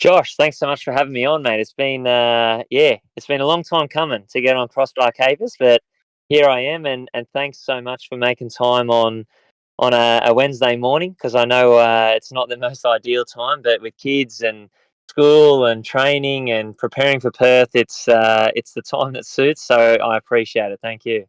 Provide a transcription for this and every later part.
Josh, thanks so much for having me on, mate. It's been a long time coming to get on Crossbar Capers, but here I am, and thanks so much for making time on a Wednesday morning because I know it's not the most ideal time, but with kids and school and training and preparing for Perth, it's the time that suits. So I appreciate it. Thank you.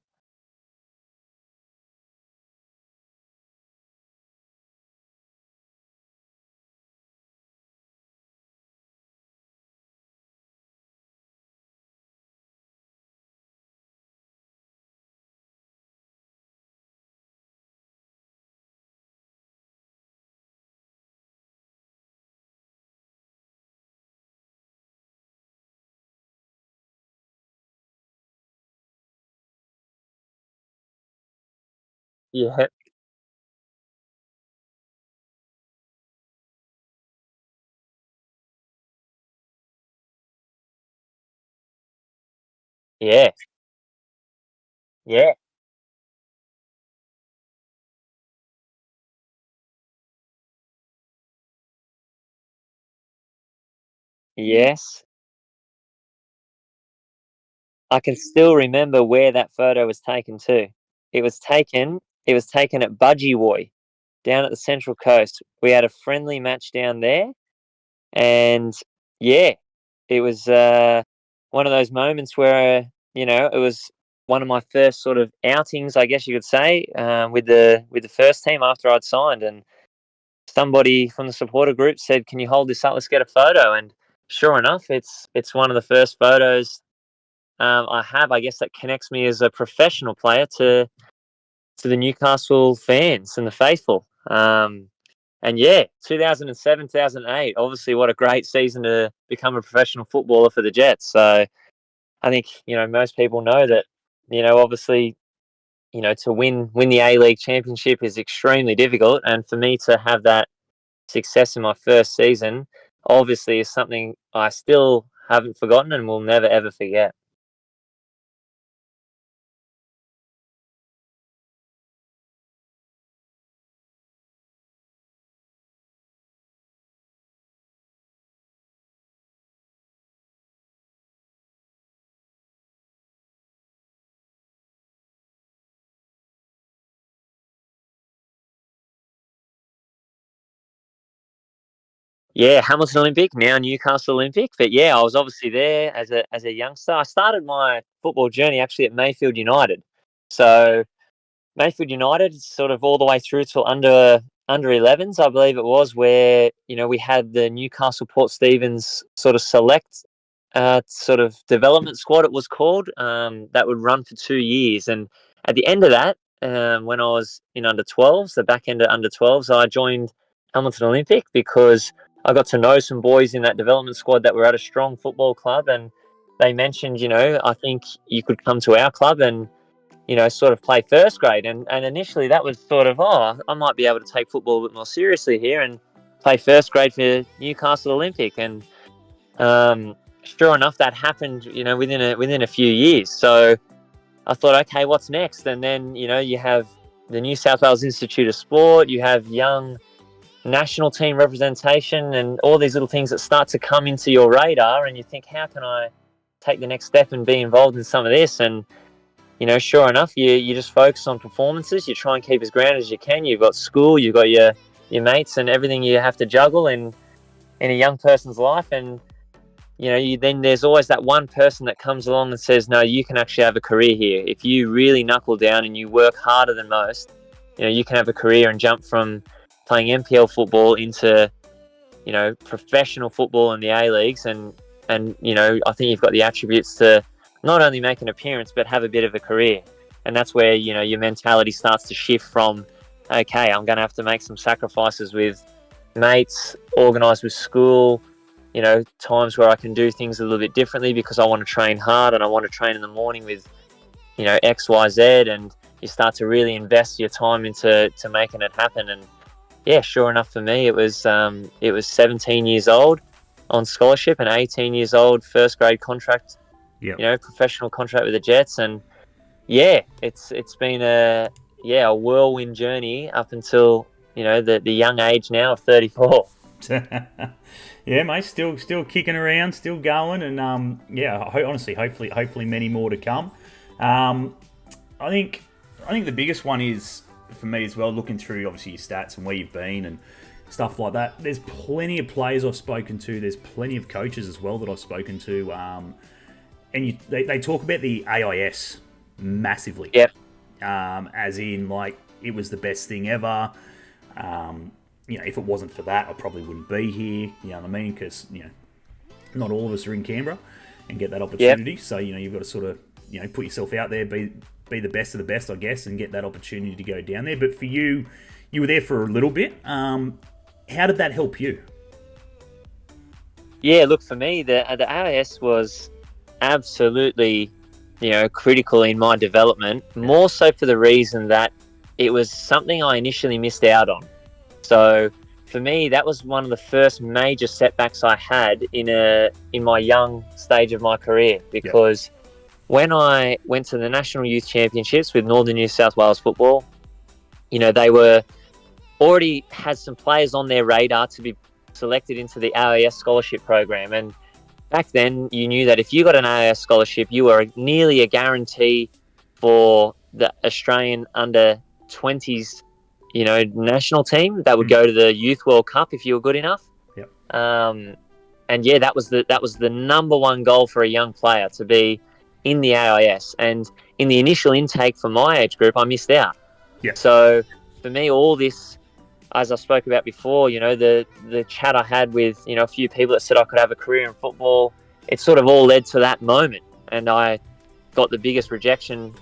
Yeah, yeah, yeah, yes. I can still remember where that photo was taken too. It was taken. It was taken at Budgie down at the Central Coast. We had a friendly match down there, and yeah, it was one of those moments where it was one of my first sort of outings, I guess you could say, with the first team after I'd signed, and somebody from the supporter group said, "Can you hold this up? Let's get a photo." And sure enough, it's one of the first photos I have, I guess, that connects me as a professional player to the Newcastle fans and the faithful. And yeah, 2007, 2008, obviously what a great season to become a professional footballer for the Jets. So I think, most people know that, obviously, to win the A-League championship is extremely difficult. And for me to have that success in my first season, obviously is something I still haven't forgotten and will never, ever forget. Yeah, Hamilton Olympic, now Newcastle Olympic. But yeah, I was obviously there as a youngster. I started my football journey actually at Mayfield United. So Mayfield United, sort of all the way through till under 11s, I believe it was, where we had the Newcastle Port Stevens sort of select sort of development squad. It was called that would run for 2 years, and at the end of that, when I was in under 12s, the back end of under 12s, I joined Hamilton Olympic because I got to know some boys in that development squad that were at a strong football club, and they mentioned, I think you could come to our club and sort of play first grade. And initially that was sort of, oh, I might be able to take football a bit more seriously here and play first grade for Newcastle Olympic. And sure enough, that happened, within a few years. So I thought, okay, what's next? And then, you have the New South Wales Institute of Sport, you have young national team representation and all these little things that start to come into your radar. And you think, how can I take the next step and be involved in some of this? And sure enough, you just focus on performances. You try and keep as grounded as you can. You've got school, you've got your mates, and everything you have to juggle in a young person's life. And then there's always that one person that comes along and says, "No, you can actually have a career here if you really knuckle down and you work harder than most. You can have a career and jump from playing NPL football into professional football in the A leagues, and I think you've got the attributes to not only make an appearance but have a bit of a career." And that's where your mentality starts to shift from, okay, I'm going to have to make some sacrifices with mates, organise with school, times where I can do things a little bit differently because I want to train hard and I want to train in the morning with X, Y, Z, and you start to really invest your time into making it happen. And yeah, sure enough, for me it was 17 years old on scholarship and 18 years old first grade contract, Yep. professional contract with the Jets. And yeah, it's been a whirlwind journey up until the young age now of 34. Yeah, mate, still kicking around, still going, and honestly, hopefully many more to come. I think the biggest one is for me as well, looking through obviously your stats and where you've been and stuff like that. There's plenty of players I've spoken to. There's plenty of coaches as well that I've spoken to, and they talk about the AIS massively. Yep. As in, like, it was the best thing ever. If it wasn't for that, I probably wouldn't be here. You know what I mean? Because not all of us are in Canberra and get that opportunity. Yep. So you've got to sort of put yourself out there, be the best of the best, I guess, and get that opportunity to go down there. But for you, you were there for a little bit. How did that help you? Yeah, look, for me, the AIS was absolutely critical in my development. More so for the reason that it was something I initially missed out on. So for me, that was one of the first major setbacks I had in my young stage of my career, because when I went to the National Youth Championships with Northern New South Wales Football, they were already had some players on their radar to be selected into the AIS scholarship program. And back then, you knew that if you got an AIS scholarship, you were nearly a guarantee for the Australian under-20s, national team that would go to the Youth World Cup if you were good enough. Yep. That was the number one goal for a young player, to be in the AIS. And in the initial intake for my age group, I missed out. Yep. So for me, all this, as I spoke about before, the chat I had with a few people that said I could have a career in football, it sort of all led to that moment, and I got the biggest rejection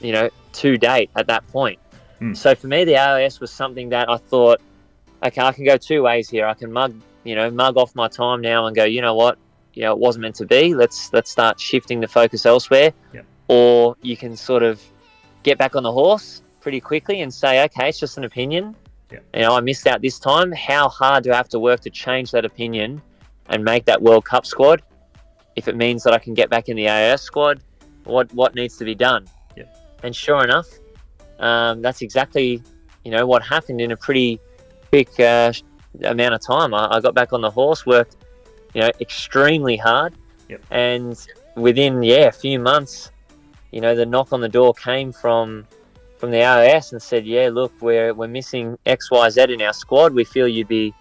to date at that point. So for me, the AIS was something that I thought, okay, I can go two ways here. I can mug off my time now and go, you know what, it wasn't meant to be. Let's start shifting the focus elsewhere. Yep. Or you can sort of get back on the horse pretty quickly and say, okay, it's just an opinion. Yep. I missed out this time. How hard do I have to work to change that opinion and make that World Cup squad? If it means that I can get back in the AIS squad, what needs to be done? Yep. And sure enough, that's exactly what happened in a pretty quick amount of time. I got back on the horse, worked extremely hard. Yep. And within a few months, the knock on the door came from the AIS and said, look, we're missing XYZ in our squad. We feel you'd be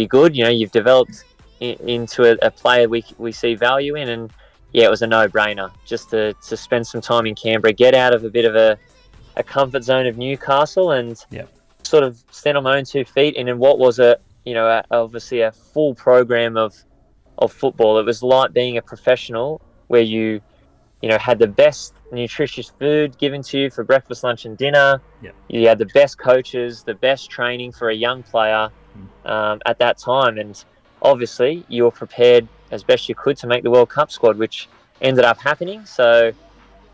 good. You've developed into a player we see value in. And it was a no-brainer just to spend some time in Canberra, get out of a bit of a comfort zone of Newcastle, and sort of stand on my own 2 feet. And in what was obviously a full program of football. It was like being a professional, where you had the best nutritious food given to you for breakfast, lunch and dinner. You had the best coaches, the best training for a young player at that time. And obviously you were prepared as best you could to make the World Cup squad, which ended up happening. So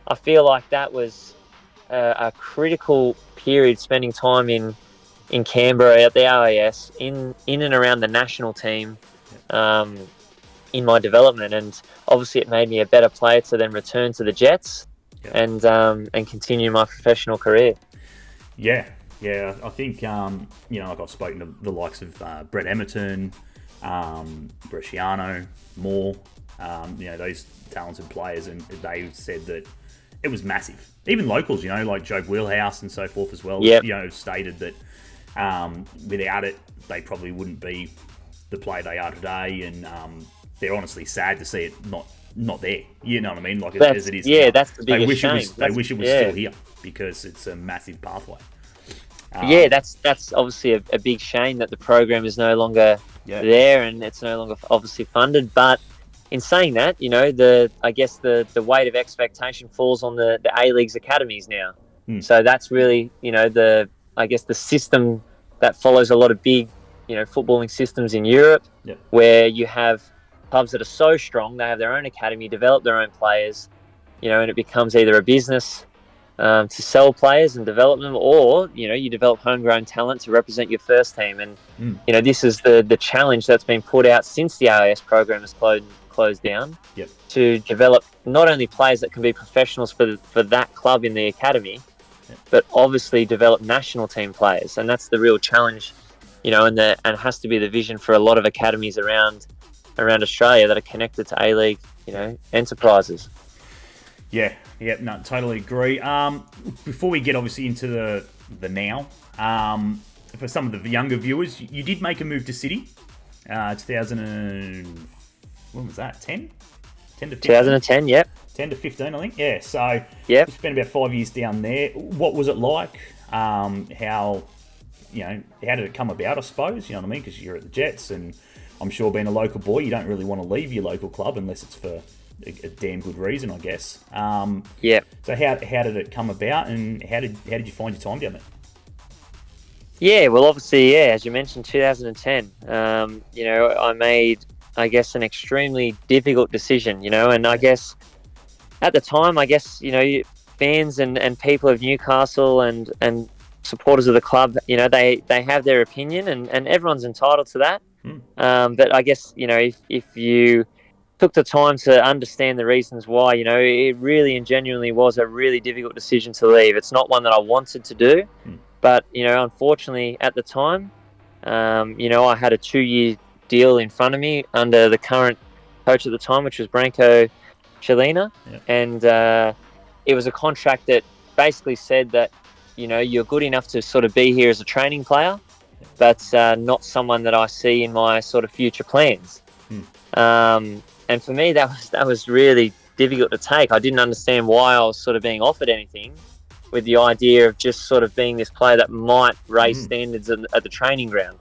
I feel like that was a critical period, spending time in Canberra at the AIS, in and around the national team, in my development. And obviously it made me a better player to then return to the Jets and continue my professional career. Yeah, I think like I've spoken to the likes of Brett Emerton, Bresciano, Moore, those talented players, and they said that it was massive. Even locals, like Joe Wheelhouse and so forth as well, stated that without it, they probably wouldn't be the player they are today, and they're honestly sad to see it not there. You know what I mean? Like as it is. Yeah, now. That's the biggest shame. They wish it was still here, because it's a massive pathway. That's obviously a big shame that the program is no longer there, and it's no longer obviously funded. But in saying that, I guess the weight of expectation falls on the A-League's academies now. So that's really, the system that follows a lot of big, footballing systems in Europe, where you have clubs that are so strong, they have their own academy, develop their own players, and it becomes either a business to sell players and develop them, or, you develop homegrown talent to represent your first team. And, this is the challenge that's been put out since the AIS program has closed down, to develop not only players that can be professionals for that club in the academy, but obviously develop national team players. And that's the real challenge and has to be the vision for a lot of academies around Australia that are connected to A-League, enterprises. Yeah, no, totally agree. Before we get obviously into the now, for some of the younger viewers, you did make a move to City, 2000 and, when was that? 10 to 15? 2010, yep. 10 to 15, I think. Yeah, so yep. You spent about 5 years down there. What was it like? How did it come about, I suppose? You know what I mean? Because you're at the Jets, and I'm sure being a local boy, you don't really want to leave your local club unless it's for a damn good reason, I guess. Yeah. So how did it come about, and how did you find your time down there? Yeah, well, obviously, as you mentioned, 2010. I made, I guess, an extremely difficult decision. And I guess at the time, fans and people of Newcastle and supporters of the club, they have their opinion, and everyone's entitled to that. But I guess, if you took the time to understand the reasons why, it really and genuinely was a really difficult decision to leave. It's not one that I wanted to do, but, unfortunately at the time, I had a 2-year deal in front of me under the current coach at the time, which was Branko Chelina. And it was a contract that basically said that, you're good enough to sort of be here as a training player, but not someone that I see in my sort of future plans. And for me, that was really difficult to take. I didn't understand why I was sort of being offered anything, with the idea of just sort of being this player that might raise standards at the training ground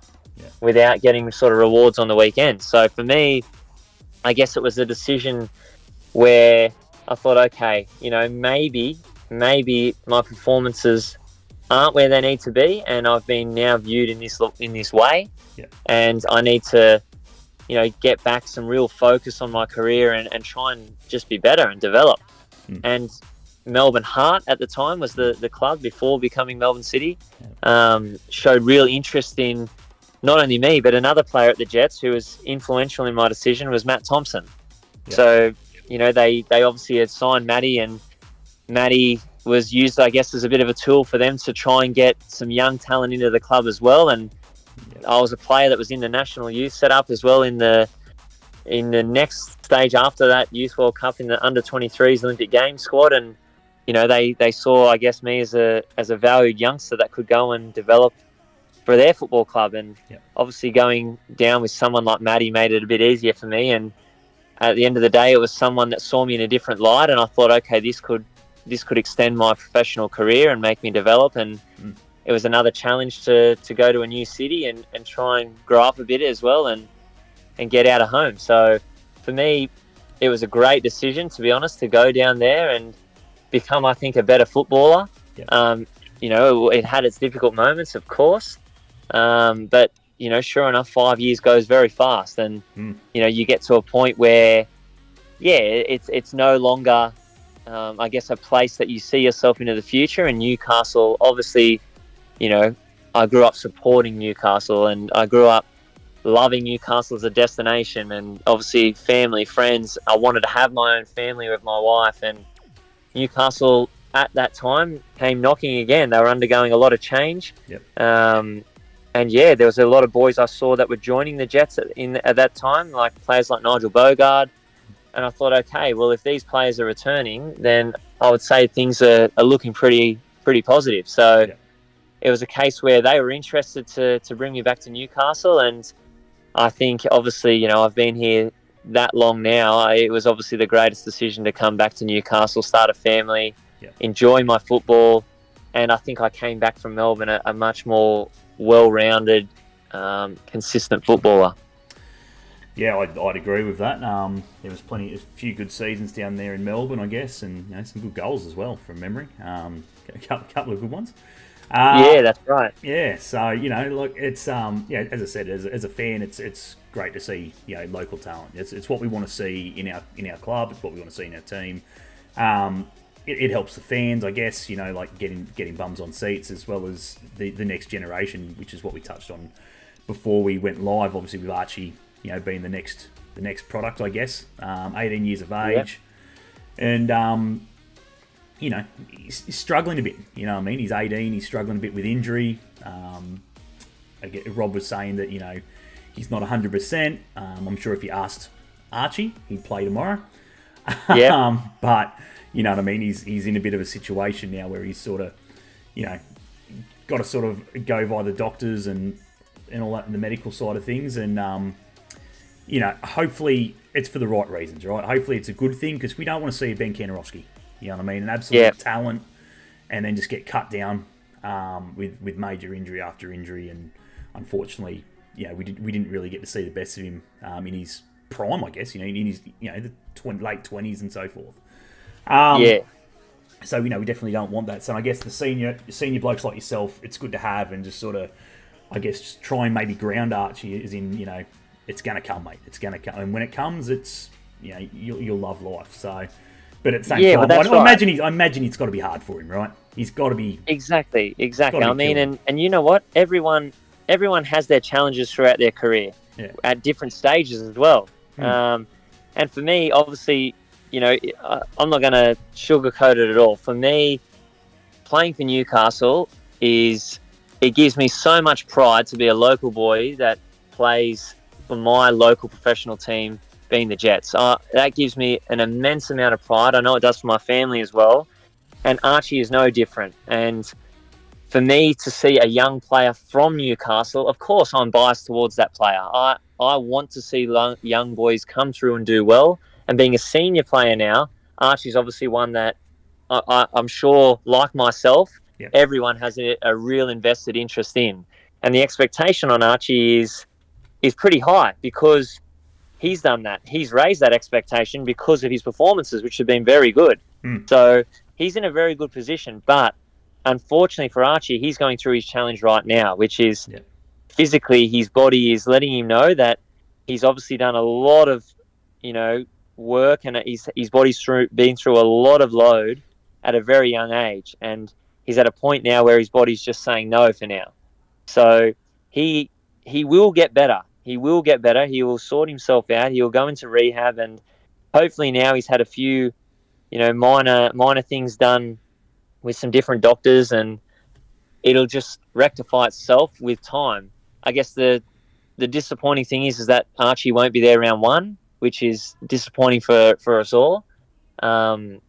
without getting sort of rewards on the weekend. So for me, I guess it was a decision where I thought, okay, maybe my performances aren't where they need to be, and I've been now viewed in this way, and I need to get back some real focus on my career and try and just be better and develop. And Melbourne Heart at the time was the club before becoming Melbourne City. Showed real interest in not only me, but another player at the Jets who was influential in my decision was Matt Thompson. So, they obviously had signed Matty, and Matty was used, I guess, as a bit of a tool for them to try and get some young talent into the club as well. And I was a player that was in the national youth setup as well in the next stage after that Youth World Cup in the under-23s Olympic Games squad. And they saw, I guess, me as a valued youngster that could go and develop for their football club. And obviously going down with someone like Matty made it a bit easier for me. And at the end of the day, it was someone that saw me in a different light, and I thought, okay, this could extend my professional career and make me develop. And it was another challenge to go to a new city and try and grow up a bit as well and get out of home. So for me, it was a great decision, to be honest, to go down there and become, I think, a better footballer. It had its difficult moments, of course, but sure enough, 5 years goes very fast, and you get to a point where it's no longer I guess a place that you see yourself into the future. And Newcastle, obviously, I grew up supporting Newcastle, and I grew up loving Newcastle as a destination, and obviously family, friends. I wanted to have my own family with my wife, and Newcastle at that time came knocking again. They were undergoing a lot of change. And there was a lot of boys I saw that were joining the Jets at that time, like players like Nigel Bogard. And I thought, okay, well, if these players are returning, then I would say things are looking pretty positive. So it was a case where they were interested to bring me back to Newcastle. And I think, obviously, I've been here that long now. It was obviously the greatest decision to come back to Newcastle, start a family, enjoy my football. And I think I came back from Melbourne a much more well-rounded, consistent footballer. Yeah, I'd agree with that. There was a few good seasons down there in Melbourne, I guess, and some good goals as well from memory. A couple of good ones. That's right. Yeah, so look, it's as I said, as a fan, it's great to see local talent. It's what we want to see in our club. It's what we want to see in our team. It helps the fans, I guess. Like getting bums on seats, as well as the next generation, which is what we touched on before we went live. Obviously, with Archie, being the next product, I guess. 18 years of age, and he's struggling a bit. You know what I mean? He's 18. He's struggling a bit with injury. again, Rob was saying that, he's not 100%. I'm sure if you asked Archie, he'd play tomorrow. Yeah. But, you know what I mean? He's in a bit of a situation now where he's sort of, got to sort of go by the doctors and all that, and the medical side of things. And, hopefully it's for the right reasons, right? Hopefully it's a good thing, because we don't want to see a Ben Kanarowski, you know what I mean? An absolute talent, and then just get cut down with major injury after injury. And unfortunately, we didn't really get to see the best of him in his prime, I guess, in his the late 20s and so forth. So we definitely don't want that. So I guess the senior blokes like yourself, it's good to have, and just sort of, I guess, just try and maybe ground Archie, as in, it's going to come, mate. It's going to come, and when it comes, it's you'll love life. So, but at the same time, I imagine it's got to be hard for him, right? He's got to be exactly. I mean, and you know what? Everyone has their challenges throughout their career at different stages as well. And for me, obviously, I'm not going to sugarcoat it at all. For me, playing for Newcastle it gives me so much pride to be a local boy that plays for my local professional team, being the Jets. That gives me an immense amount of pride. I know it does for my family as well. And Archie is no different. And for me to see a young player from Newcastle, of course I'm biased towards that player. I want to see young boys come through and do well. And being a senior player now, Archie's obviously one that I'm sure, like myself, everyone has a real invested interest in. And the expectation on Archie is pretty high, because he's done that. He's raised that expectation because of his performances, which have been very good. So he's in a very good position. But unfortunately for Archie, he's going through his challenge right now, which is physically his body is letting him know that he's obviously done a lot of, work, and his body's been through a lot of load at a very young age. And he's at a point now where his body's just saying no for now. So he will get better. He will get better. He will sort himself out. He will go into rehab, and hopefully now he's had a few, minor things done with some different doctors, and it'll just rectify itself with time. I guess the disappointing thing is that Archie won't be there round one, which is disappointing for us all. And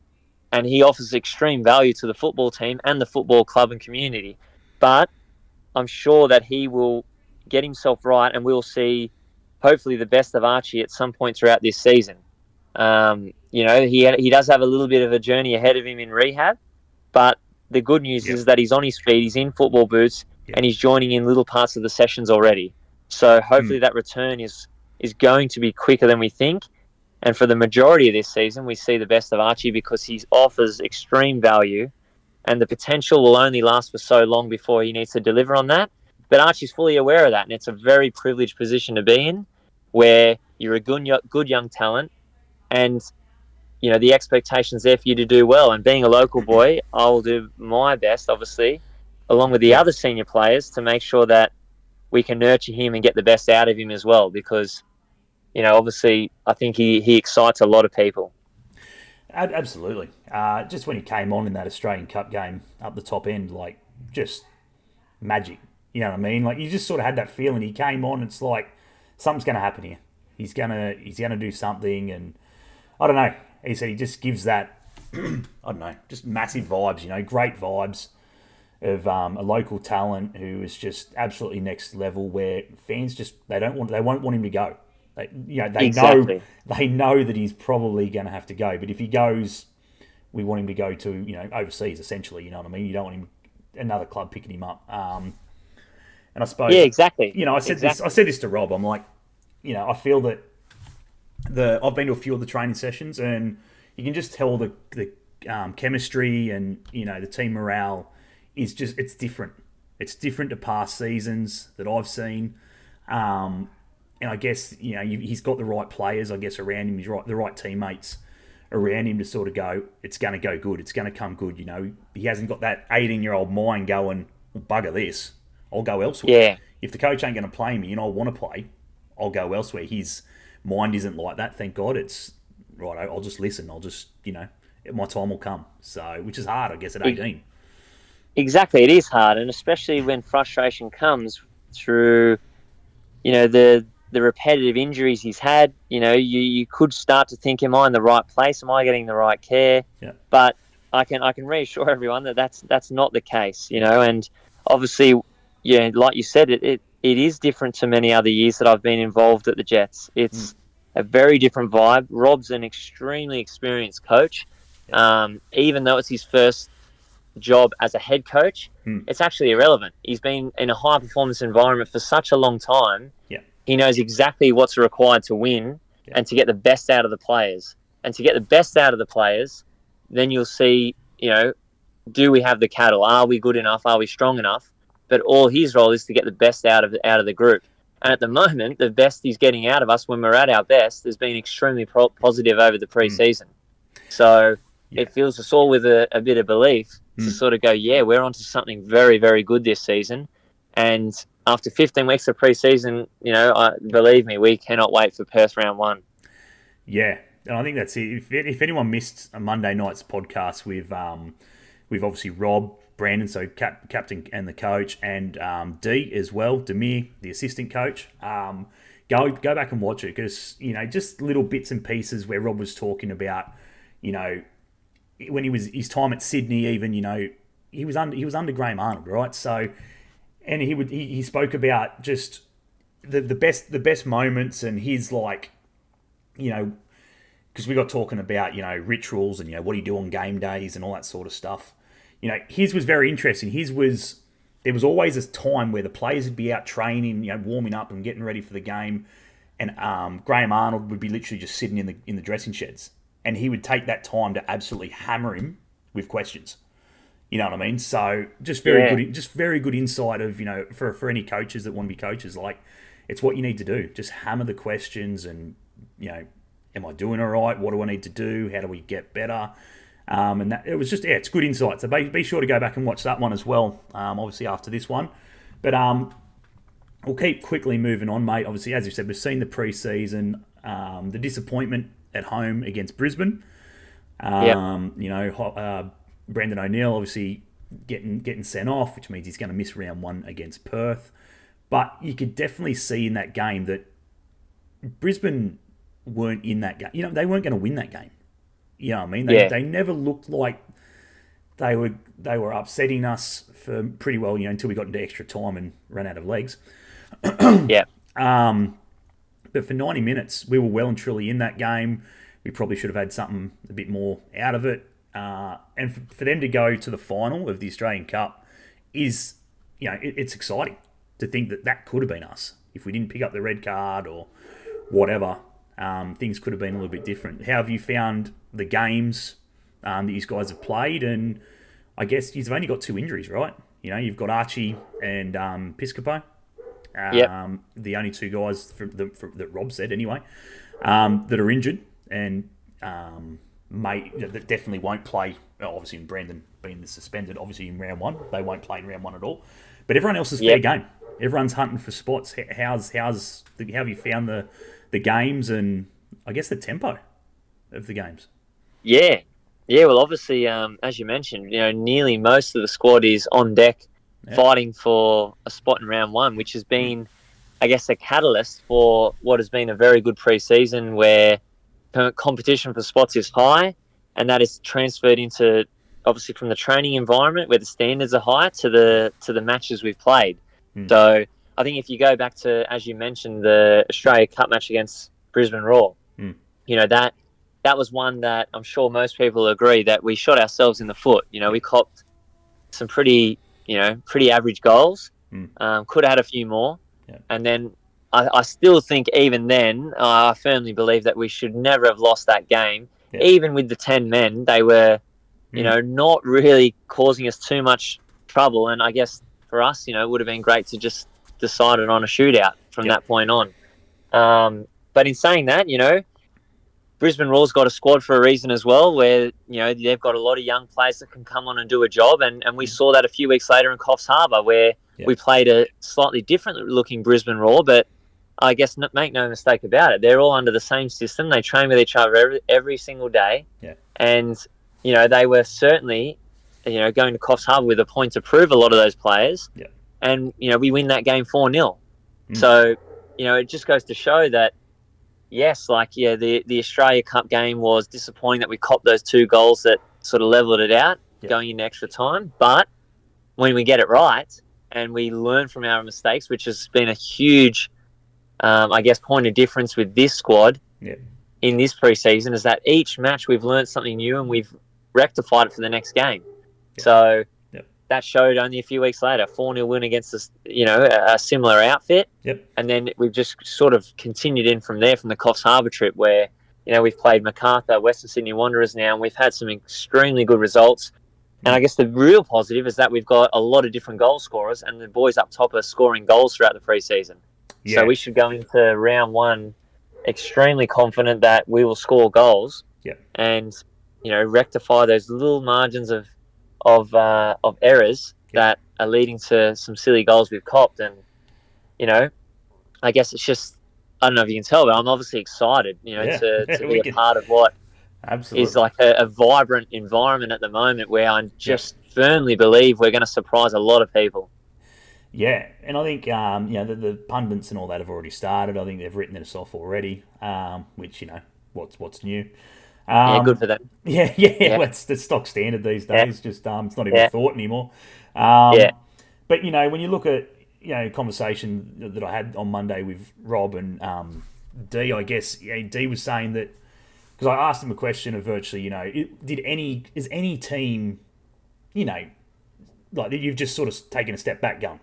he offers extreme value to the football team and the football club and community. But I'm sure that he will get himself right, and we'll see hopefully the best of Archie at some point throughout this season. He does have a little bit of a journey ahead of him in rehab, but the good news is that he's on his feet, he's in football boots, and he's joining in little parts of the sessions already. So hopefully that return is going to be quicker than we think. And for the majority of this season, we see the best of Archie, because he offers extreme value, and the potential will only last for so long before he needs to deliver on that. But Archie's fully aware of that, and it's a very privileged position to be in, where you're a good young talent, and the expectation's there for you to do well. And being a local boy, I will do my best, obviously, along with the other senior players, to make sure that we can nurture him and get the best out of him as well, because obviously I think he excites a lot of people. Absolutely. Just when he came on in that Australian Cup game up the top end, just magic. You know what I mean? You just sort of had that feeling. He came on, it's like something's going to happen here. He's gonna do something, and I don't know. He said he just gives that, I don't know, just massive vibes. Great vibes of a local talent who is just absolutely next level. Where fans they won't want him to go. They know that he's probably going to have to go. But if he goes, we want him to go to overseas, essentially. You know what I mean? You don't want another club picking him up. And I suppose, exactly. I said this to Rob. I'm like, I feel that I've been to a few of the training sessions, and you can just tell the chemistry and the team morale is just, it's different. It's different to past seasons that I've seen. And I guess he's got the right players, I guess, around him. He's the right teammates around him to sort of go, it's going to go good. It's going to come good. He hasn't got that 18-year-old mind going, well, bugger this, I'll go elsewhere. Yeah. If the coach ain't going to play me and I want to play, I'll go elsewhere. His mind isn't like that, thank God. It's, right, I'll just listen. I'll just, my time will come. So, which is hard, I guess, at 18. Exactly, it is hard. And especially when frustration comes, through, the repetitive injuries he's had. You could start to think, am I in the right place? Am I getting the right care? Yeah. But I can reassure everyone that that's not the case. And obviously, like you said, it is different to many other years that I've been involved at the Jets. It's a very different vibe. Rob's an extremely experienced coach. Even though it's his first job as a head coach, it's actually irrelevant. He's been in a high performance environment for such a long time. He knows exactly what's required to win and to get the best out of the players. And to get the best out of the players, then you'll see, do we have the cattle? Are we good enough? Are we strong enough? But all his role is to get the best out of the group. And at the moment, the best he's getting out of us when we're at our best has been extremely positive over the pre-season. So it fills us all with a bit of belief to sort of go, we're onto something very, very good this season. And after 15 weeks of pre-season, believe me, we cannot wait for Perth round 1. Yeah, and I think that's it. If anyone missed a Monday night's podcast with obviously Rob, Brandon, so captain and the coach, and D as well, Demir, the assistant coach, go back and watch it, because just little bits and pieces where Rob was talking about, when he was his time at Sydney, even he was under Graham Arnold, right? So, and he spoke about just the best moments, and his because we got talking about rituals and what do you do on game days and all that sort of stuff. His was very interesting. There was always this time where the players would be out training, warming up and getting ready for the game, and Graham Arnold would be literally just sitting in the dressing sheds, and he would take that time to absolutely hammer him with questions. You know what I mean? So just very good insight of for any coaches that want to be coaches. It's what you need to do. Just hammer the questions, and am I doing all right? What do I need to do? How do we get better? And that it was just it's good insight. So be sure to go back and watch that one as well. Obviously after this one, but we'll keep quickly moving on, mate. Obviously, as you said, we've seen the pre-season, the disappointment at home against Brisbane. Brendan O'Neill obviously getting sent off, which means he's going to miss round 1 against Perth. But you could definitely see in that game that Brisbane weren't in that game. They weren't going to win that game. You know what I mean? They never looked like they were upsetting us for pretty well, until we got into extra time and ran out of legs. But for 90 minutes, we were well and truly in that game. We probably should have had something a bit more out of it. And for them to go to the final of the Australian Cup is, it's exciting to think that could have been us. If we didn't pick up the red card or whatever, things could have been a little bit different. How have you found the games that you guys have played? And I guess you've only got 2 injuries, right? You've got Archie and Piscopo. The only 2 guys that Rob said anyway, that are injured and that definitely won't play. Obviously, in Brandon being suspended, obviously in round 1, they won't play in round 1 at all. But everyone else is fair game. Everyone's hunting for spots. How have you found the games and I guess the tempo of the games? Yeah. Well, obviously, as you mentioned, nearly most of the squad is on deck, fighting for a spot in round 1, which has been, I guess, a catalyst for what has been a very good pre-season where competition for spots is high, and that is transferred into, obviously, from the training environment where the standards are high to the matches we've played. So I think if you go back to, as you mentioned, the Australia Cup match against Brisbane Roar, that was one that I'm sure most people agree that we shot ourselves in the foot. We copped some pretty average goals. Could have had a few more. And then I still think even then, I firmly believe that we should never have lost that game. Even with the 10 men, they were, not really causing us too much trouble. And I guess for us, it would have been great to just decide it on a shootout from that point on. But in saying that, Brisbane Roar's got a squad for a reason as well, where, they've got a lot of young players that can come on and do a job. And we saw that a few weeks later in Coffs Harbour, where we played a slightly different looking Brisbane Roar, but I guess make no mistake about it, they're all under the same system. They train with each other every single day. And, they were certainly, going to Coffs Harbour with a point to prove, a lot of those players. and we win that game 4-0. So it just goes to show that yes, the Australia Cup game was disappointing that we copped those 2 goals that sort of leveled it out going into extra time. But when we get it right and we learn from our mistakes, which has been a huge, point of difference with this squad in this preseason, is that each match we've learned something new and we've rectified it for the next game. So that showed only a few weeks later, 4-0 win against a similar outfit. And then we've just sort of continued in from there, from the Coffs Harbour trip, where, we've played Macarthur, Western Sydney Wanderers now, and we've had some extremely good results. And I guess the real positive is that we've got a lot of different goal scorers, and the boys up top are scoring goals throughout the preseason. So we should go into round 1 extremely confident that we will score goals and, rectify those little margins of errors that are leading to some silly goals we've copped. And, I guess it's just, I don't know if you can tell, but I'm obviously excited, to be a part of what is like a vibrant environment at the moment, where I just firmly believe we're going to surprise a lot of people. Yeah, and I think, the pundits and all that have already started. I think they've written us off already, which, what's new. Good for them. Yeah. Well, it's the stock standard these days. Just it's not even a thought anymore. But when you look at conversation that I had on Monday with Rob and D, I guess D was saying that, because I asked him a question of virtually, is any team, like you've just sort of taken a step back, going,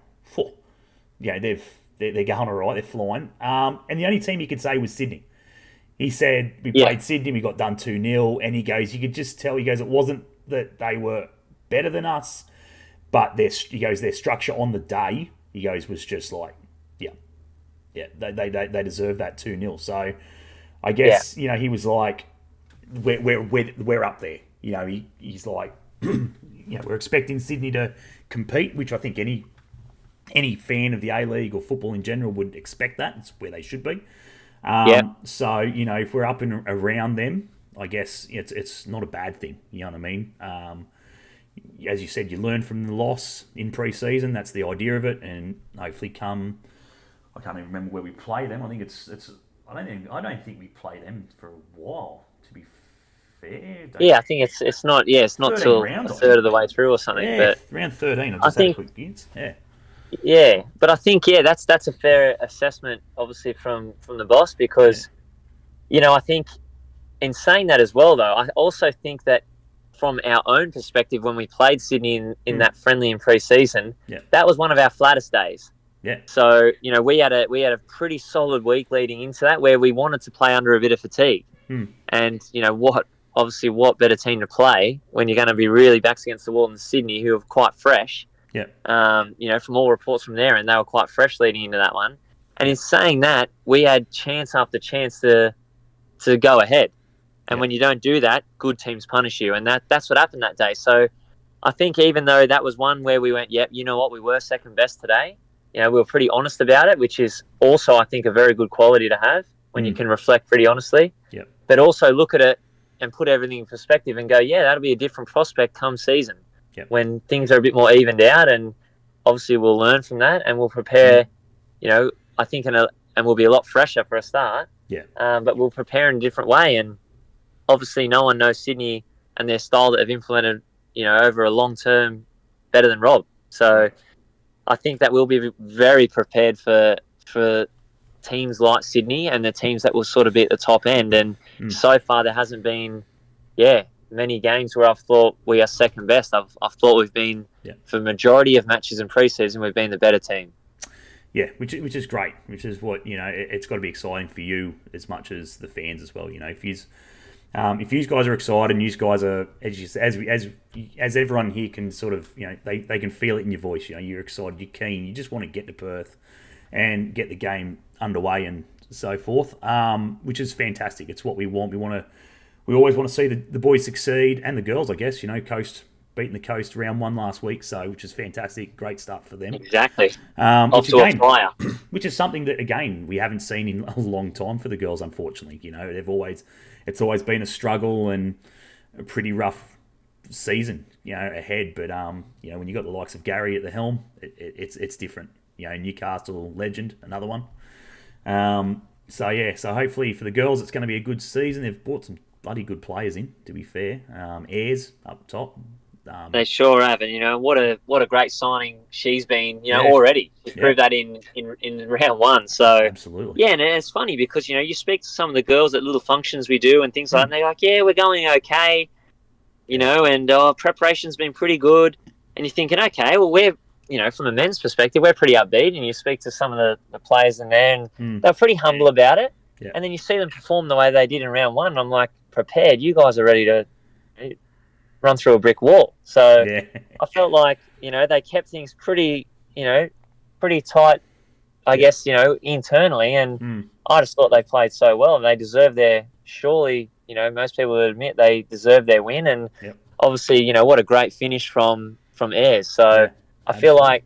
they're going all right, they're flying. And the only team he could say was Sydney. He said, we played Sydney, we got done 2-0, and he goes, you could just tell, it wasn't that they were better than us, but their structure on the day, he goes, was just like, they deserve that 2-0. So I guess, he was like, we're up there. He's like, we're expecting Sydney to compete, which I think any fan of the A-League or football in general would expect that. It's where they should be. So, if we're up and around them, I guess it's not a bad thing. You know what I mean? As you said, you learn from the loss in pre-season. That's the idea of it. And hopefully I can't even remember where we play them. I think I don't think we play them for a while, to be fair. I think it's not till rounds, a third of the way through or something. Yeah, but round 13. I think, had a quick glance. Yeah, but I think that's a fair assessment, obviously from the boss, because I think in saying that as well, though, I also think that from our own perspective, when we played Sydney in that friendly in pre-season, that was one of our flattest days. Yeah. So we had a pretty solid week leading into that, where we wanted to play under a bit of fatigue, and what better team to play when you're going to be really backs against the wall in Sydney, who are quite fresh. From all reports from there, and they were quite fresh leading into that one. And in saying that, we had chance after chance to go ahead. And when you don't do that, good teams punish you. And that's what happened that day. So I think even though that was one where we went, you know what, we were second best today, we were pretty honest about it, which is also, I think, a very good quality to have when you can reflect pretty honestly. But also look at it and put everything in perspective and go, that'll be a different prospect come season. When things are a bit more evened out, and obviously we'll learn from that and we'll prepare, I think, and we'll be a lot fresher for a start. But we'll prepare in a different way. And obviously no one knows Sydney and their style that have implemented, over a long term better than Rob. So I think that we'll be very prepared for teams like Sydney and the teams that will sort of be at the top end. And so far there hasn't been, many games where I've thought we are second best. I've thought we've been, for the majority of matches in pre-season, we've been the better team. Yeah, which is great. Which is what it's got to be exciting for you as much as the fans as well. If you guys are excited, and you guys are as everyone here can sort of they can feel it in your voice. You're excited, you're keen, you just want to get to Perth and get the game underway and so forth. Which is fantastic. It's what we want. We always want to see the boys succeed, and the girls, I guess. Coast beating the Coast round 1 last week, which is fantastic. Great start for them. Exactly. Which is something that, again, we haven't seen in a long time for the girls, unfortunately. It's always been a struggle and a pretty rough season ahead. But when you got the likes of Gary at the helm, it's different. Newcastle legend, another one. So hopefully for the girls, it's going to be a good season. They've brought some bloody good players in. To be fair, Ayres up top. They sure have, and what a great signing she's been. Already she's proved that in round one. So absolutely, and it's funny because you speak to some of the girls at little functions we do and things like that, and they're like, yeah, we're going okay, and preparation's been pretty good, and you're thinking, okay, well we're from a men's perspective, we're pretty upbeat, and you speak to some of the players in there, and they're pretty humble about it, and then you see them perform the way they did in round one, and I'm like, prepared, you guys are ready to run through a brick wall. So I felt like, they kept things pretty tight, I guess, internally. And I just thought they played so well and they deserved surely, most people would admit they deserved their win. And obviously, what a great finish from Ayres. So I feel like,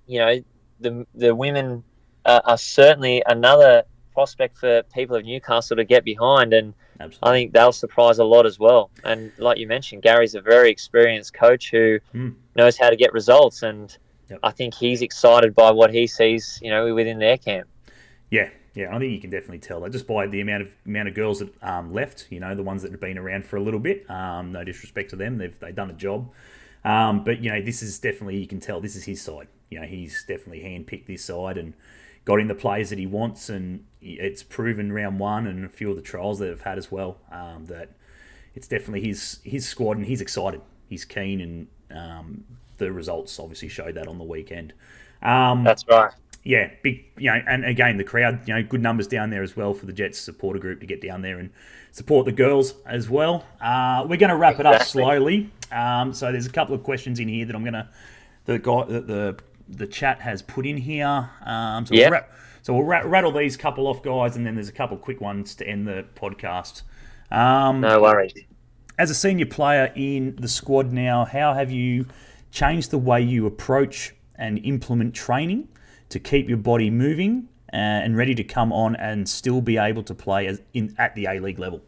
the women are certainly another prospect for people of Newcastle to get behind, and absolutely. I think they'll surprise a lot as well. And like you mentioned, Gary's a very experienced coach who knows how to get results, and I think he's excited by what he sees, within their camp. Yeah, I think you can definitely tell that just by the amount of girls that left. The ones that have been around for a little bit. No disrespect to them, they've done a job. But this is definitely, you can tell this is his side. He's definitely handpicked this side and got in the players that he wants, and it's proven round one and a few of the trials that they've had as well, that it's definitely his squad, and he's excited. He's keen, and the results obviously showed that on the weekend. That's right. Yeah, big. And again, the crowd. Good numbers down there as well for the Jets supporter group to get down there and support the girls as well. We're going to wrap it up slowly. So there's a couple of questions in here that I'm going to the chat has put in here. We'll rattle these couple off, guys, and then there's a couple of quick ones to end the podcast. No worries. As a senior player in the squad now, how have you changed the way you approach and implement training to keep your body moving and ready to come on and still be able to play at the A-League level?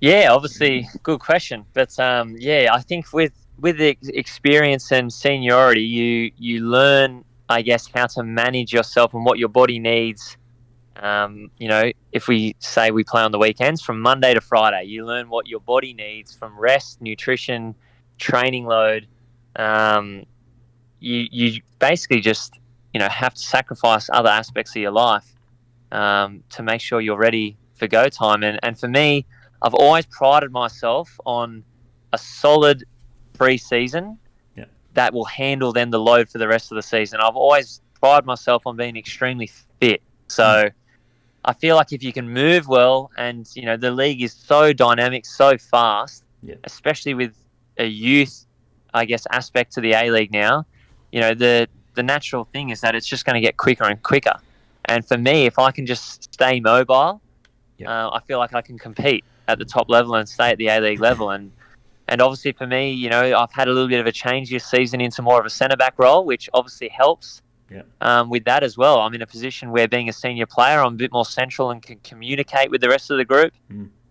Yeah, obviously, good question. But I think with the experience and seniority, you learn, I guess, how to manage yourself and what your body needs. If we say we play on the weekends, from Monday to Friday, you learn what your body needs from rest, nutrition, training load. You basically just, have to sacrifice other aspects of your life to make sure you're ready for go time. And for me, I've always prided myself on a solid pre-season that will handle then the load for the rest of the season. I've always prided myself on being extremely fit. So I feel like if you can move well, and the league is so dynamic, so fast, especially with a youth, I guess, aspect to the A-League now, the natural thing is that it's just going to get quicker and quicker. And for me, if I can just stay mobile, I feel like I can compete at the top level and stay at the A-League level. And obviously for me, I've had a little bit of a change this season into more of a centre-back role, which obviously helps with that as well. I'm in a position where, being a senior player, I'm a bit more central and can communicate with the rest of the group.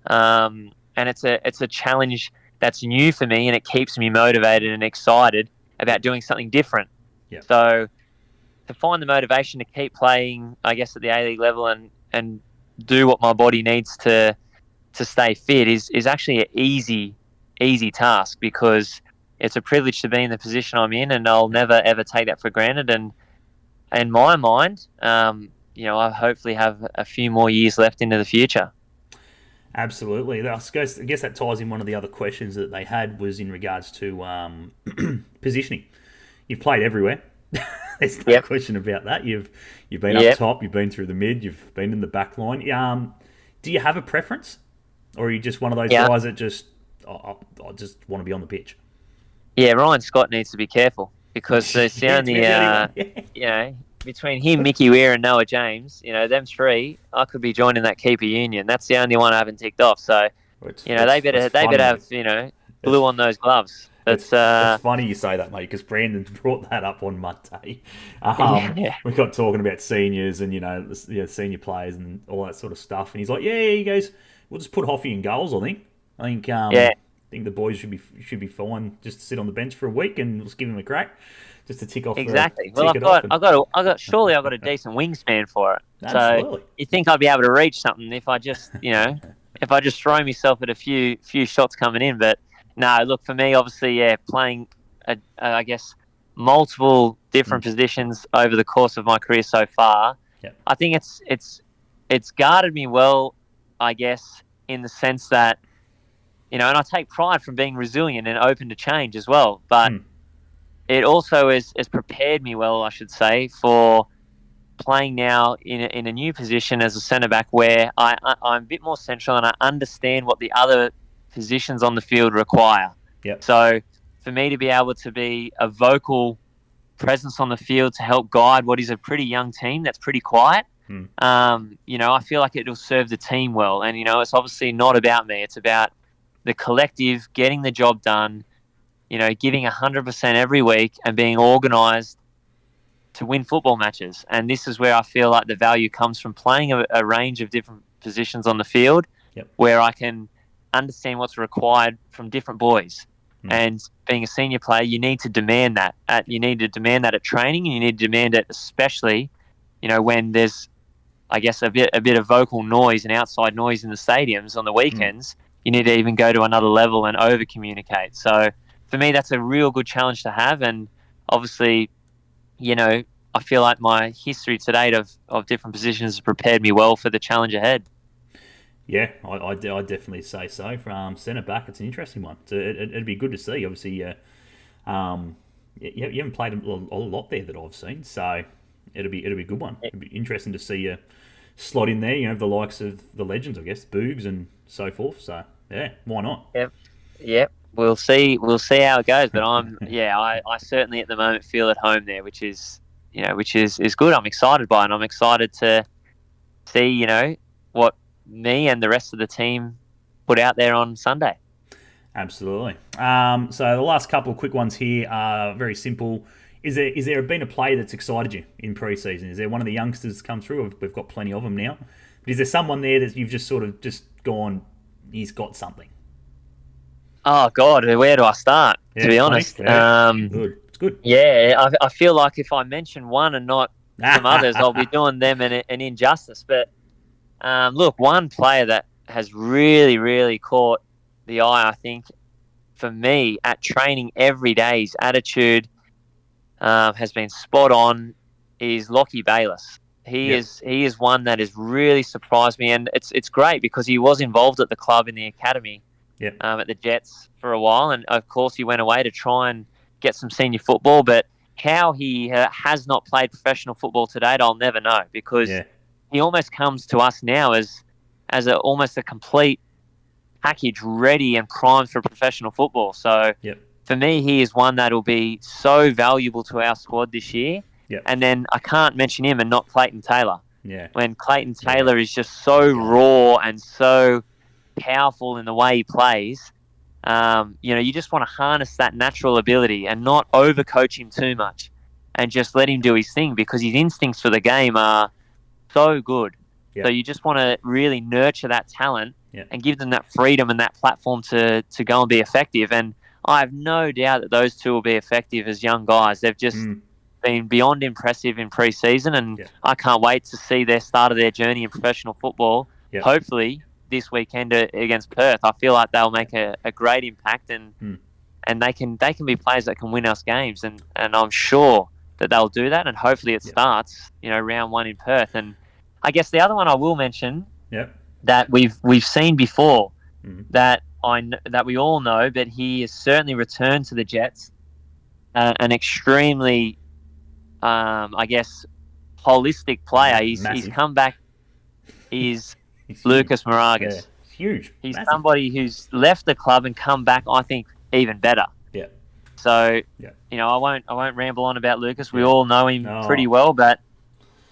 And it's a challenge that's new for me, and it keeps me motivated and excited about doing something different. So to find the motivation to keep playing, I guess, at the A-League level and do what my body needs to stay fit is actually an easy task, because it's a privilege to be in the position I'm in, and I'll never ever take that for granted. And in my mind, I hopefully have a few more years left into the future. Absolutely. I guess that ties in one of the other questions that they had, was in regards to positioning. You've played everywhere. There's no question about that. You've been up top, you've been through the mid, you've been in the back line. Do you have a preference, or are you just one of those guys that just I just want to be on the pitch? Yeah, Ryan Scott needs to be careful, because it's the only between him, Mickey Weir, and Noah James, them three, I could be joining that keeper union. That's the only one I haven't ticked off. So they better have blue on those gloves. It's funny you say that, mate, because Brandon brought that up on Monday. We got talking about seniors and senior players and all that sort of stuff, and he's like, he goes, we'll just put Hoffy in goals. I think think the boys should be fine just to sit on the bench for a week and just give him a crack, just to tick off. Exactly. Well, surely I've got a decent wingspan for it. Absolutely. So you think I'd be able to reach something if I just, if I just throw myself at a few shots coming in. But no, look, for me, obviously, playing, I guess, multiple different positions over the course of my career so far. Yep. I think it's guarded me well, I guess, in the sense that, and I take pride from being resilient and open to change as well. But it also has prepared me well, I should say, for playing now in a new position as a centre-back where I'm a bit more central and I understand what the other positions on the field require. Yep. So for me to be able to be a vocal presence on the field to help guide what is a pretty young team that's pretty quiet, I feel like it'll serve the team well. And, it's obviously not about me. It's about the collective getting the job done, giving 100% every week and being organised to win football matches. And this is where I feel like the value comes from playing a range of different positions on the field, where I can understand what's required from different boys. And being a senior player, you need to demand that. You need to demand that at training, and you need to demand it especially, when there's, I guess, a bit of vocal noise and outside noise in the stadiums on the weekends. You need to even go to another level and over-communicate. So for me, that's a real good challenge to have. And obviously, I feel like my history to date of different positions has prepared me well for the challenge ahead. Yeah, I'd definitely say so. From centre back, it's an interesting one. So it'd be good to see. Obviously, you haven't played a lot there that I've seen, so it'll be a good one. It'd be interesting to see you slot in there. The likes of the legends, I guess, Boogs and so forth. So yeah, why not? Yep. We'll see how it goes. But I certainly at the moment feel at home there, which is good. I'm excited by it. And I'm excited to see what me and the rest of the team put out there on Sunday. Absolutely. So the last couple of quick ones here are very simple. Is there been a player that's excited you in pre-season? Is there one of the youngsters come through? We've got plenty of them now. But is there someone there that you've just sort of just gone, he's got something? Oh God, where do I start? To be honest, good. It's good. Yeah, I feel like if I mention one and not some others, I'll be doing them an injustice. But look, one player that has really, really caught the eye, I think, for me at training every day, his attitude has been spot on, is Lockie Bayliss. He is one that has really surprised me, and it's great because he was involved at the club in the academy, at the Jets for a while, and of course he went away to try and get some senior football. But how he has not played professional football to date, I'll never know, because he almost comes to us now as almost a complete package, ready and primed for professional football. So for me, he is one that will be so valuable to our squad this year. And then I can't mention him and not Clayton Taylor. When Clayton Taylor is just so raw and so powerful in the way he plays, you just want to harness that natural ability and not overcoach him too much and just let him do his thing, because his instincts for the game are so good. So you just want to really nurture that talent and give them that freedom and that platform to go and be effective. And I have no doubt that those two will be effective as young guys. They've just been beyond impressive in pre-season, and I can't wait to see their start of their journey in professional football. Hopefully this weekend against Perth. I feel like they'll make a great impact, and they can be players that can win us games, and I'm sure that they'll do that, and hopefully it starts round one in Perth. And I guess the other one I will mention that we've seen before, that we all know, but he has certainly returned to the Jets, an extremely I guess holistic player. He's come back. He's Lucas Moragas. Huge. He's somebody who's left the club and come back, I think, even better. So I won't ramble on about Lucas. We all know him pretty well, but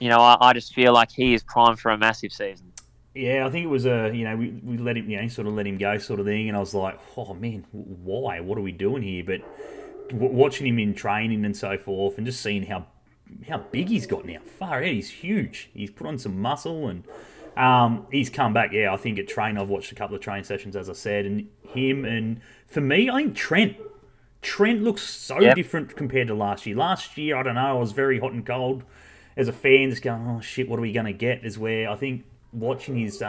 I just feel like he is primed for a massive season. Yeah, I think it was we let him, sort of let him go sort of thing, and I was like, oh man, why? What are we doing here? But watching him in training and so forth, and just seeing how big he's got now, far out, he's huge. He's put on some muscle, and He's come back, I think at training, I've watched a couple of training sessions, as I said, and him, and for me, I think Trent looks so different compared to last year. Last year, I don't know, I was very hot and cold as a fan, just going, oh shit, what are we going to get? Is where I think watching his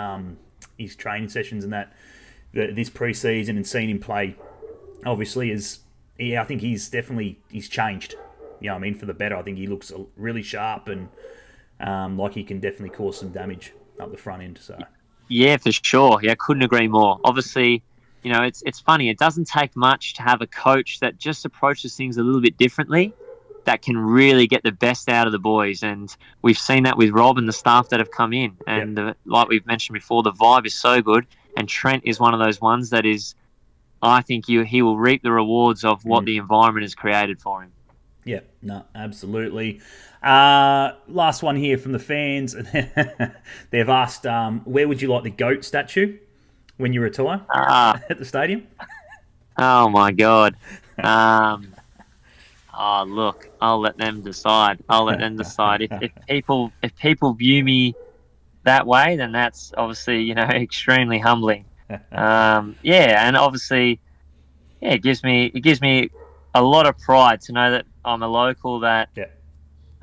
training sessions and this preseason and seeing him play, obviously, I think he's changed. You know what I mean, for the better. I think he looks really sharp and like he can definitely cause some damage up the front end. So yeah, for sure. Yeah, couldn't agree more. Obviously, you know, it's funny. It doesn't take much to have a coach that just approaches things a little bit differently, that can really get the best out of the boys. And we've seen that with Rob and the staff that have come in. And like we've mentioned before, the vibe is so good. And Trent is one of those ones that is, I think he will reap the rewards of what the environment has created for him. Yeah, no, absolutely. Last one here from the fans. They've asked, where would you like the GOAT statue when you retire at the stadium? Oh, my God. Look, I'll let them decide. If people view me that way, then that's obviously, you know, extremely humbling. And obviously, it gives me a lot of pride to know that I'm a local that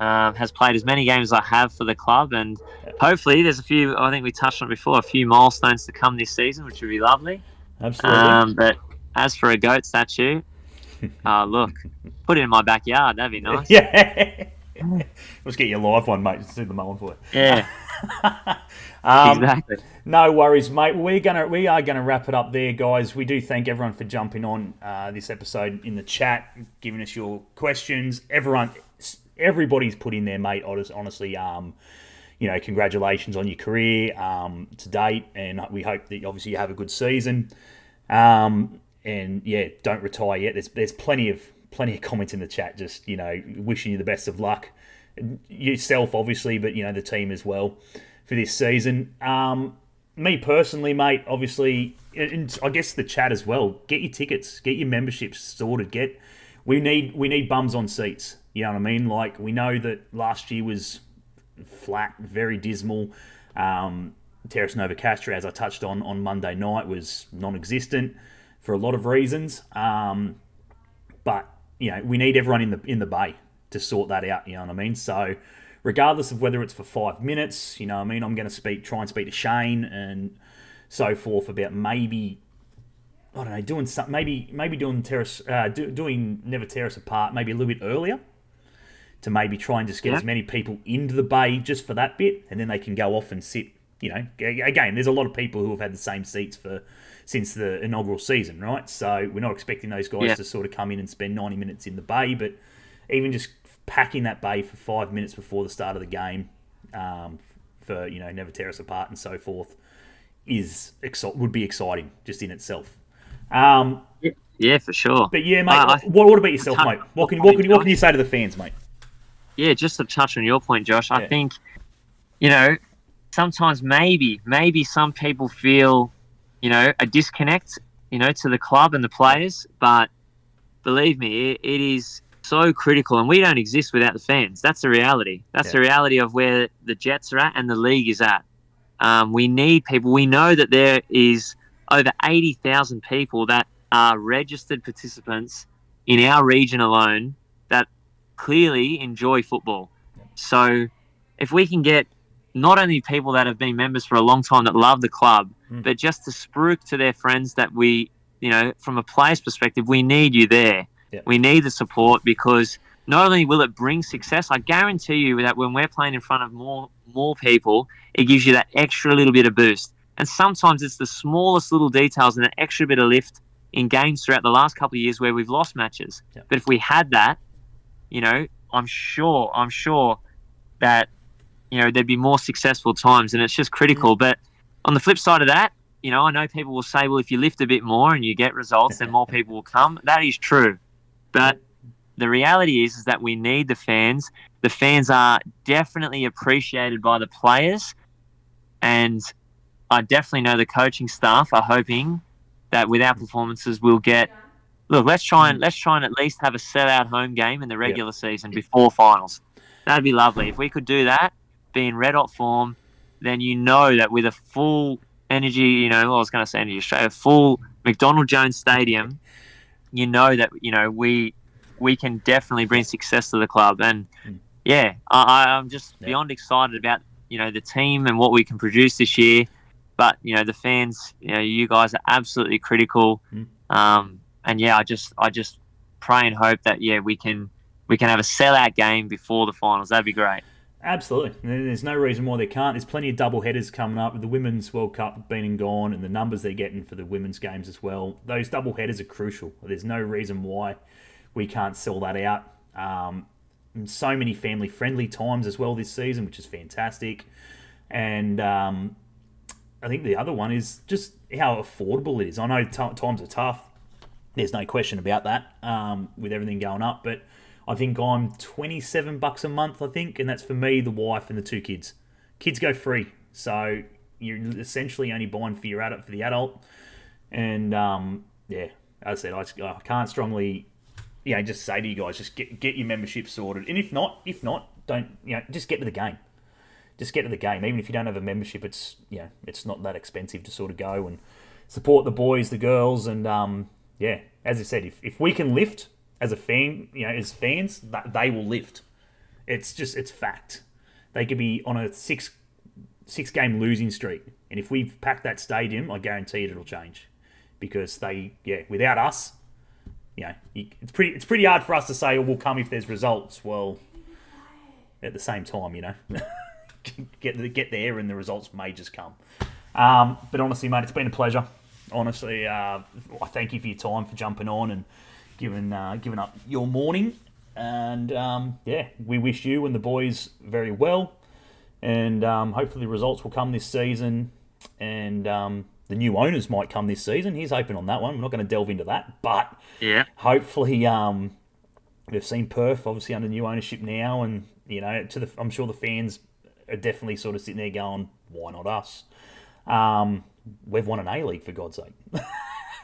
has played as many games as I have for the club, and hopefully there's a few, I think we touched on it before, a few milestones to come this season, which would be lovely. Absolutely. But as for a GOAT statue, look, put it in my backyard, that'd be nice. Yeah. Let's get you a live one, mate. Just do the mulling for it. Yeah. Exactly. No worries, mate. We are gonna wrap it up there, guys. We do thank everyone for jumping on this episode in the chat, giving us your questions. Everybody's put in there, mate. Honestly, you know, congratulations on your career to date, and we hope that obviously you have a good season. And yeah, don't retire yet. There's plenty of comments in the chat, just, you know, wishing you the best of luck, yourself obviously, but you know, the team as well for this season. Me personally, mate, obviously, and I guess the chat as well, get your tickets, get your memberships sorted. We need bums on seats. You know what I mean? Like, we know that last year was flat, very dismal. Terrace Nova Castra, as I touched on Monday night, was non-existent for a lot of reasons. But you know, we need everyone in the bay to sort that out. You know what I mean? So, regardless of whether it's for 5 minutes, you know what I mean, I'm going to try and speak to Shane and so forth about maybe, I don't know, doing something, maybe doing doing Never Tear Us Apart maybe a little bit earlier, to maybe try and just get as many people into the bay just for that bit, and then they can go off and sit. You know, again, there's a lot of people who have had the same seats since the inaugural season, right? So we're not expecting those guys to sort of come in and spend 90 minutes in the bay, but even just packing that bay for 5 minutes before the start of the game, for, you know, Never Tear Us Apart and so forth, would be exciting just in itself. Yeah, for sure. But yeah, mate, what about yourself, mate? What can you say to the fans, mate? Yeah, just to touch on your point, Josh, I think, you know, sometimes maybe some people feel, you know, a disconnect, you know, to the club and the players, but believe me, it is so critical, and we don't exist without the fans. That's the reality. That's the reality of where the Jets are at and the league is at. We need people. We know that there is over 80,000 people that are registered participants in our region alone that clearly enjoy football. So if we can get not only people that have been members for a long time that love the club, but just to spruik to their friends that we, you know, from a player's perspective, we need you there. We need the support, because not only will it bring success, I guarantee you that when we're playing in front of more people, it gives you that extra little bit of boost. And sometimes it's the smallest little details and an extra bit of lift in games throughout the last couple of years where we've lost matches. But if we had that, you know, I'm sure that, you know, there'd be more successful times, and it's just critical. But on the flip side of that, you know, I know people will say, well, if you lift a bit more and you get results, then more people will come. That is true. But the reality is that we need the fans. The fans are definitely appreciated by the players, and I definitely know the coaching staff are hoping that with our performances we'll get. Look, let's try and at least have a sellout home game in the regular season before finals. That'd be lovely if we could do that. Be in red hot form, then you know that with a full energy, I was going to say Energy Australia, full McDonald Jones Stadium, you know that, we can definitely bring success to the club. And yeah, I'm just beyond excited about, the team and what we can produce this year. But, the fans, you guys are absolutely critical. And yeah, I just pray and hope that, we can have a sellout game before the finals. That'd be great. Absolutely. There's no reason why they can't. There's plenty of double headers coming up. The Women's World Cup being and gone, and the numbers they're getting for the women's games as well. Those double headers are crucial. There's no reason why we can't sell that out. And so many family-friendly times as well this season, which is fantastic. And I think the other one is just how affordable it is. I know times are tough. There's no question about that with everything going up, but I think I'm $27 a month, I think, and that's for me, the wife, and the 2 kids. Kids go free, so you're essentially only buying for the adult. And as I said, I can't strongly, just say to you guys, just get your membership sorted. And if not, don't, just get to the game. Just get to the game. Even if you don't have a membership, it's not that expensive to sort of go and support the boys, the girls, and as I said, if we can lift as a fan, as fans, they will lift. It's fact. They could be on a six game losing streak, and if we pack that stadium, I guarantee it'll change, because without us, it's pretty hard for us to say, we'll come if there's results. Well, at the same time, get there, and the results may just come. But honestly, mate, it's been a pleasure. Honestly, I thank you for your time, for jumping on and giving up your morning. And we wish you and the boys very well. And hopefully results will come this season. And the new owners might come this season. He's hoping on that one. We're not going to delve into that. But hopefully we've seen Perth obviously under new ownership now. And, I'm sure the fans are definitely sort of sitting there going, why not us? We've won an A-League, for God's sake.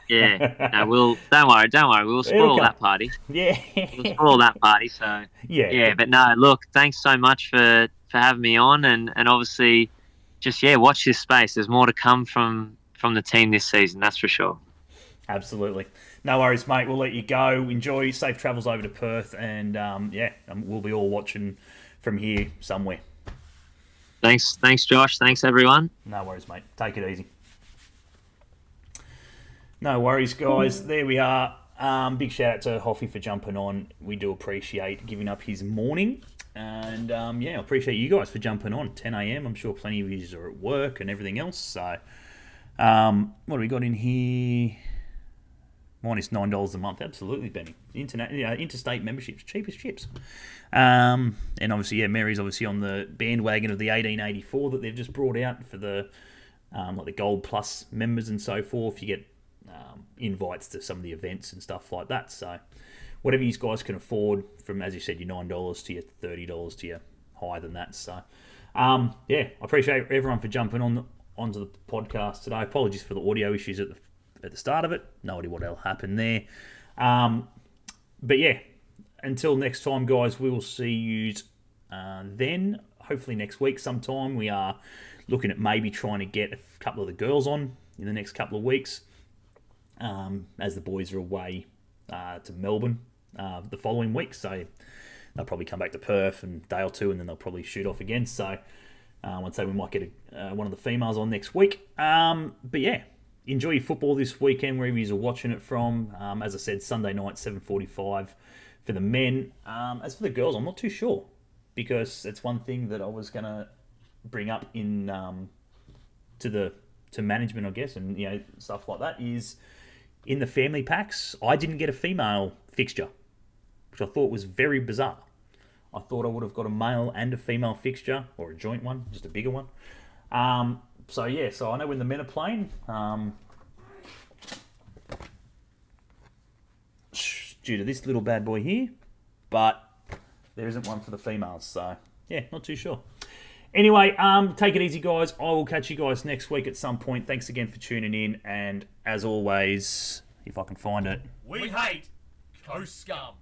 Yeah, no, don't worry. We'll spoil that party. Yeah, we'll spoil that party. So yeah. But no, look, thanks so much for having me on, and obviously, just watch this space. There's more to come from the team this season. That's for sure. Absolutely. No worries, mate. We'll let you go. Enjoy safe travels over to Perth, and we'll be all watching from here somewhere. Thanks, Josh. Thanks, everyone. No worries, mate. Take it easy. No worries, guys. There we are. Big shout out to Hoffy for jumping on. We do appreciate giving up his morning. And I appreciate you guys for jumping on. 10 a.m. I'm sure plenty of you are at work and everything else. So, what do we got in here? Mine is $9 a month. Absolutely, Benny. Interstate memberships, cheap as chips. And obviously, Mary's obviously on the bandwagon of the 1884 that they've just brought out for the like the Gold Plus members and so forth. You get invites to some of the events and stuff like that. So whatever you guys can afford, from, as you said, your $9 to your $30 to your higher than that. So I appreciate everyone for jumping onto the podcast today. Apologies for the audio issues at the start of it. No idea what else happened there. But until next time, guys, we will see you then. Hopefully next week sometime. We are looking at maybe trying to get a couple of the girls on in the next couple of weeks, as the boys are away to Melbourne the following week. So they'll probably come back to Perth in a day or two, and then they'll probably shoot off again. So I'd say we might get one of the females on next week. But enjoy your football this weekend, wherever you're watching it from. As I said, Sunday night, 7:45 for the men. As for the girls, I'm not too sure, because it's one thing that I was going to bring up in to management, I guess, and stuff like that, is in the family packs, I didn't get a female fixture, which I thought was very bizarre. I thought I would have got a male and a female fixture, or a joint one, just a bigger one. So I know when the men are playing, due to this little bad boy here, but there isn't one for the females. So not too sure. Anyway, take it easy, guys. I will catch you guys next week at some point. Thanks again for tuning in, and as always, if I can find it, we hate Coast Scum.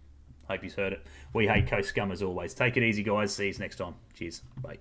Hope you've heard it. We hate Coast Scum as always. Take it easy, guys. See you next time. Cheers. Bye.